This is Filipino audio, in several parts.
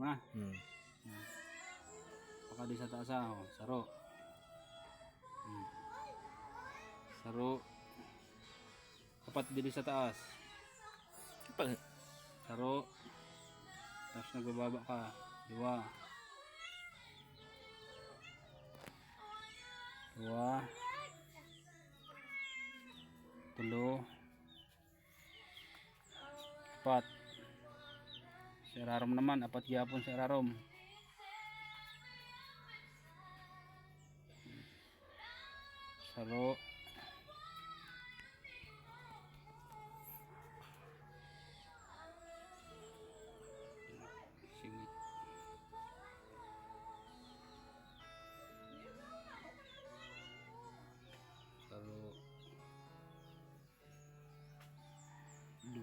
na. Baka di sa taas oh. Saro. Saro. Kapat dili sa taas. Saro. Tapos nagbababa ka. 2. 2. 3. 4. Si Ararom naman, 4 gyapon si Ararom. Saro. Singit. Saro. 2.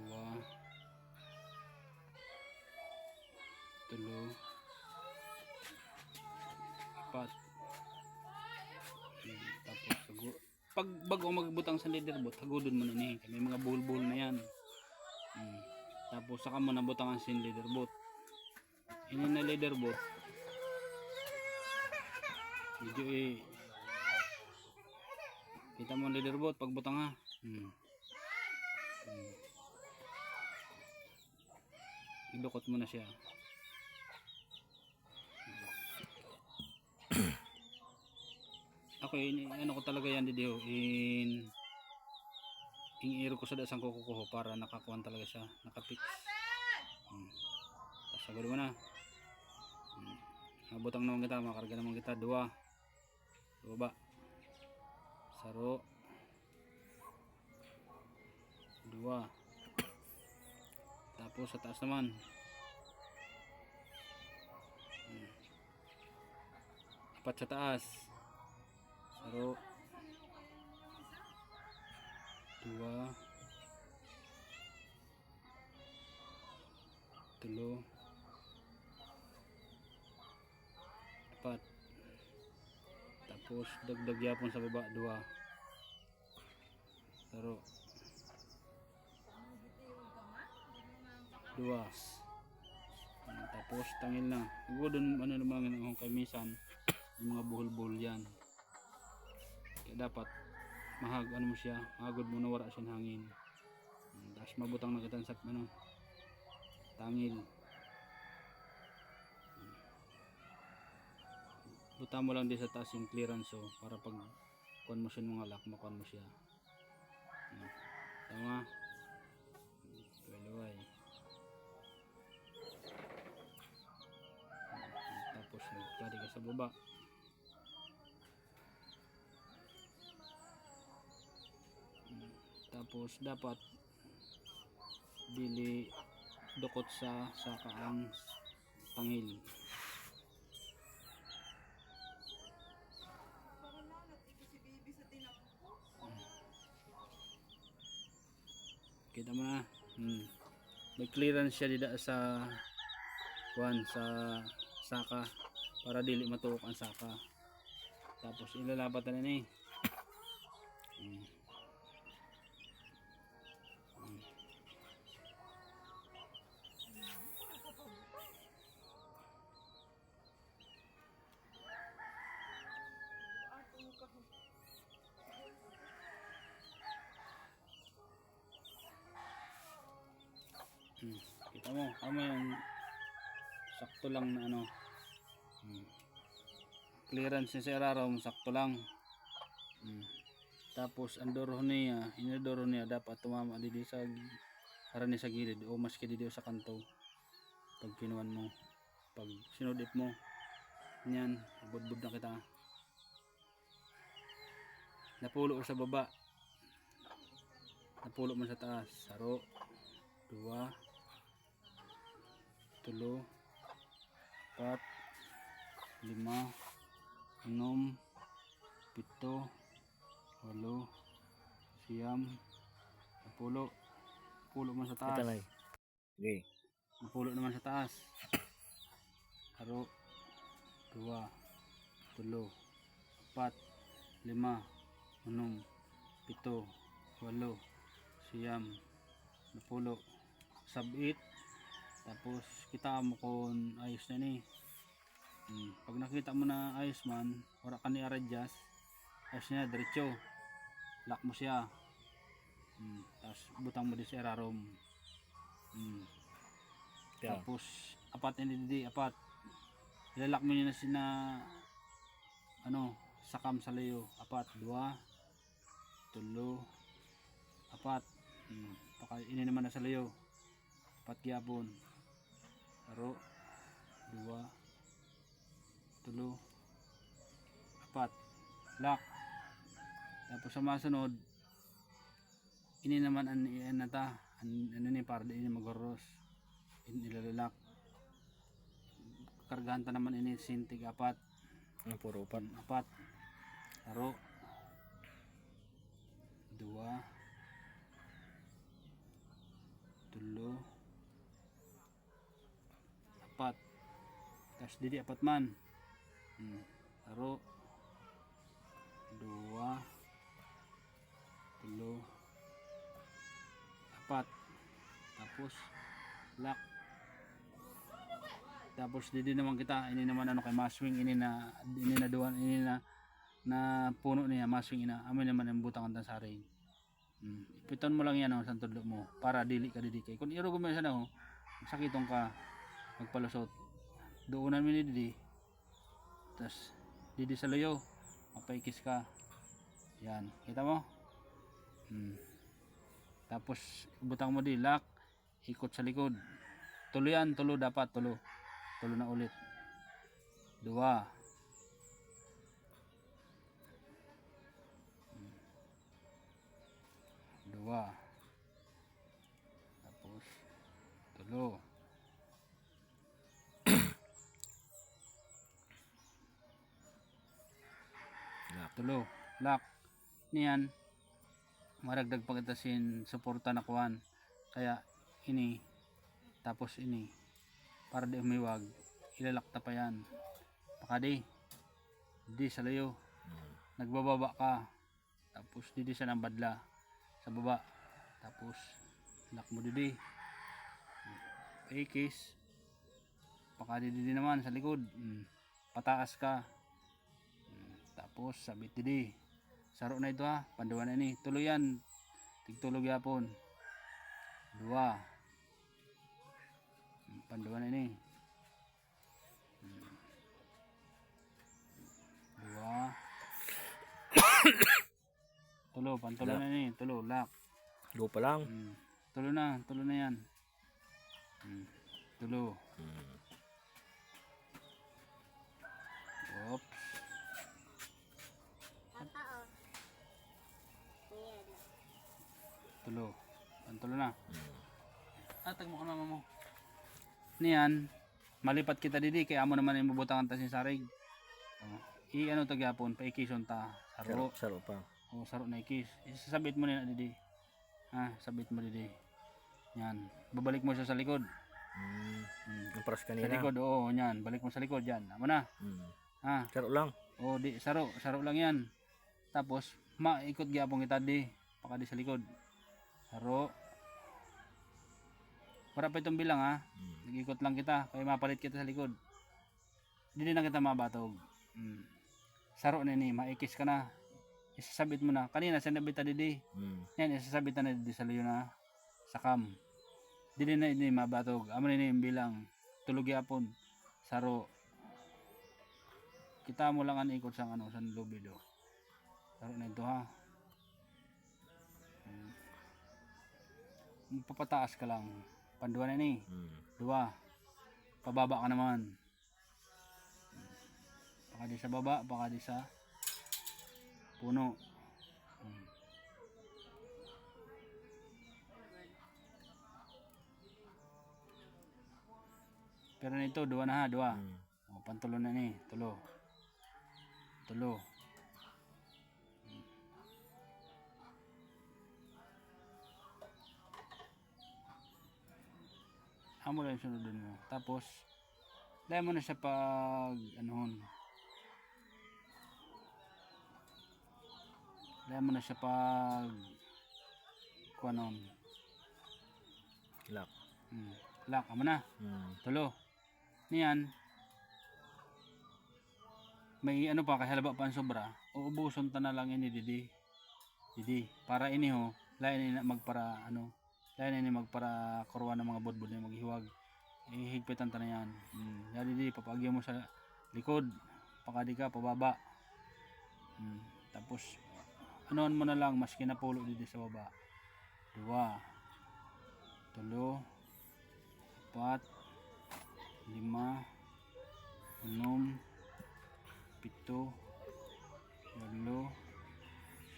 3. 4. Tapos pag bago magbutang sa leaderboard, hagudon mo na ni. May mga buhol-buhol na yan. Tapos saka mo nabutangan sa leaderboard. Ini na leaderboard. Medyo kita mo leaderboard pag butang ha. Ilukot mo na siya. Ako ano ko talaga yan didiyo in iro ko sa dasang kukuho para nakakuan talaga siya, nakapix. Tapos sagad mo na. Nabutang naman kita, makarga naman kita. 2. Baba. Saro. 2. Tapos sa taas naman. 4 sa taas. Saro. 2. 3. 4. Tapos dagdag yapon sa baba. 2. Saro. 2. Tapos tangil na. Doon ano naman ang kamisan, yung mga buhol-buhol yan. Kaya dapat ano mo siya, magod mo na wala siyang hangin. Tapos mabutang na kita sa ano, tangil. Buta mo lang din sa taas yung clearance para pag kuan mo siya mga lock, makuan mo siya. Tama. Luway. Tapos nagkari ka sa baba. Tapos dapat dili dukot sa kaang tangil. Kita mo na. May clearance siya dito sa saka para dili matuok ang saka. Tapos ilalapat na ni. Kita mo, tama yung sakto lang na ano. Clearance ni Sir Ararom, sakto lang. Tapos ang doro niya, inadoro niya dapat tumama dito sa harani sa gilid o maski dito sa kanto. Pag kinuan mo, pag sinudip mo, yan, budbud na kita. Napulo sa baba, napulo man sa taas. Saro. 2. 3. 4. 5. 6. 7. 8. 9. 10. Napulo man sa taas. Okay. Napulo naman sa taas. Saro. 2. 3. 4. 5. 6. 7. 8. 9. Napulo. Sub 8. Tapos kita mo kung ayos na ni. Pag nakita mo na ayos man, wala ka ni adjust, ayos na diretso. Lock mo siya. Tapos butang mo di sa erarom. Yeah. Tapos apat ini di apat. Ilalak mo niya na sina ano, sakam sa layo. Apat, 2, 3, 4. Paka ini naman na sa layo. Apat gyapon. Aro 2, 3, 4. Lock. Tapos sa masunod, ini naman an nata ano ni para di ini magorros. Ilalak. Kargahan ta naman ini sintig 4. Ang puro 4. 4. Aro 2, 3, 4. Tapos didi 4 man. Aro 2, 3, 4. Tapos lock. Tapos didi naman kita, ini naman ano kay maswing, ini na duwan, ini na puno niya maswing ina. Amoy naman ang butang ang saring. Piton mo lang yan sa tudlo mo para dili ka didi kay. Kung iro gumay sana ho, sakitong ka magpalusot. Doonan mo ni didi. Tapos didi sa layo, mapaikis ka. Yan, kita mo? Tapos butang mo di lock, ikot sa likod. Tulo yan, tulo dapat, tulo. Tulo na ulit. 2. 2. Tapos tulo. Tulo. Lock. Niyan. Maragdag pa kita sin suporta na kuan. Kaya ini. Tapos ini. Para di umiwag. Ilalakta pa yan. Pakadi. Di sa layo. Nagbababa ka. Tapos didi sa ng badla. Sa baba. Tapos lock mo didi. Paikis. Pakadi didi naman sa likod. Pataas ka. Tapos sabit didi. Saro na ito ha. Panduan na ini. Tuloy yan. Tigtulog yapon. 2. Panduan na ini. 2. Tulo. Pantulo na ini. Tulo. Lock. 2 pa lang. Tulo na. Tulo na yan. Tulo. Oops. Tulo. Pantulo na. Tag mo ka mama mo. Niyan. Malipat kita didi. Kaya amo naman yung mabutangan ta sin sarig. I-ano tagyapon. Paikison ta. Saro. Saro pa. O saro na ikis. Isasabit mo na didi. Ha, sabit mo didi. Yan. Babalik mo siya sa likod. Yung paras Sa kanina. likod, oo, yan. Balik mo sa likod, yan. Amo na. Ha. Saro lang. O, di, saro. Saro lang yan. Tapos, maikot gyapon kita di. Paka di sa likod. Saro. Para pa itong bilang ha. Nag-ikot lang kita. Kaya mapalit kita sa likod. Hindi na kita mabatog. Saro na ni. Maikis ka na. Isasabit mo na. Kanina, sinabit na didi. Yan, isasabit na didi sa layo na. Sakam. Dili na ini mabatog. Amo ni yung bilang. Tulog yapon. Saro. Kita mo lang ang ikot sa ano sa lubido. Saro na ito ha. Papataas ka lang. Panduan na ni. 2. Pababa ka naman. Baka di sa baba, baka di sa puno. Pero nito 2 na ha, 2. O, pantulo na ni, tulo. Tulo. Amo lang sunodin mo. Tapos, dahil mo na siya pag, anuhon. Dahil mo na siya pag, kuanon. Lock. Lak, amo na. Tulo. Niyan, may ano pa, kay halaba pa ang sobra, uubuson ta na lang ini didi. Para ini ho, lain ini magpara ano, lain ini magpara kurwa ng mga budbud na maghiwag. Ihigpitan ta na yan. Yan didi, papagyo mo sa likod, pakadi ka, pababa. Tapos, anoan mo na lang, maski na pulo didi sa baba. 2, 3, 4, 5, 6, 7, 8,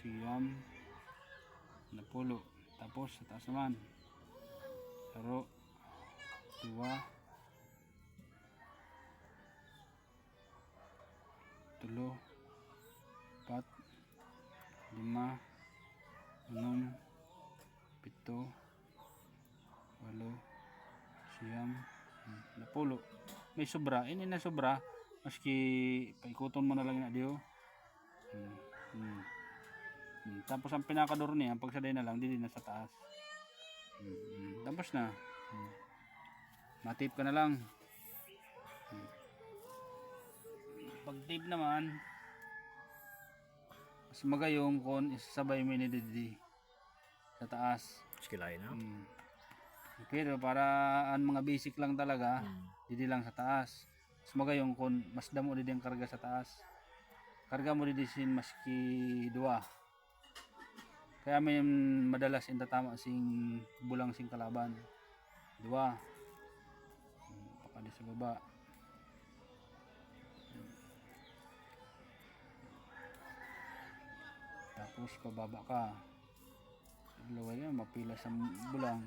9, 10. Tapos sa taas naman. 0, 2, 3, 4, 5, 6, 7, 8, 9, 10. May sobra, ini na sobra, maski paikuton mo na lang na diyo. Tapos ang pinakaduro niya, pagsaday na lang, dili na sa taas. Tapos na. Matip ka na lang. Pag tape naman, mas magayong kung isasabay mo ni didi sa taas. Skilay na. Pero para ang mga basic lang talaga, didi lang sa taas. Mas magayong kung mas damo didi ang karga sa taas. Karga mo didi sin maski 2. Kaya may madalas intatama sing bulang sing kalaban. 2. Pakadi sa baba. Tapos pababa ka. Dalawa yan, mapila sa bulang.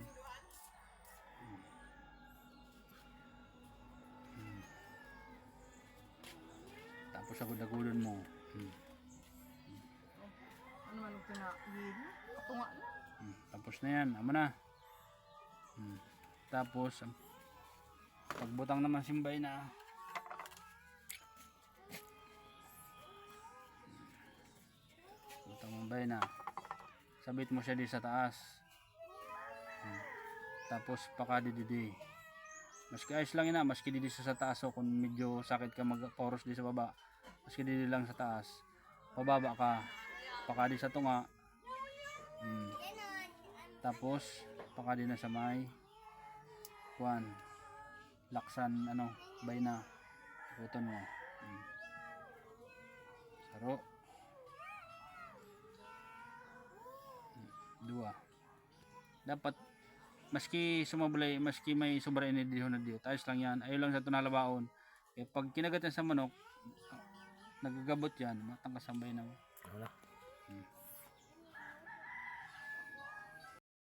Tapos agud-agudon mo. Ano man ang pinagin? Katunga na. Tapos na yan, ama na. Tapos pagbutang naman simbay na. Butang simbay na. Sabit mo siya di sa taas. Tapos pakadididi. Maski ayos lang ina, maski didi sa taas o kung medyo sakit ka mag-poros di sa baba. Maski didi lang sa taas. Pababa ka. Pakadi sa tunga. Tapos pakadi na sa may kuan. Laksan ano, bayna. Ikuton mo. Saro. 2. Dapat maski sumabulay, maski may sobra ini diho na diyo. Ayos lang yan. Ayaw lang sa tunalabaon. Eh pag kinagat yan sa manok, nagagabot yan, matangkas ang bayna mo. Wala.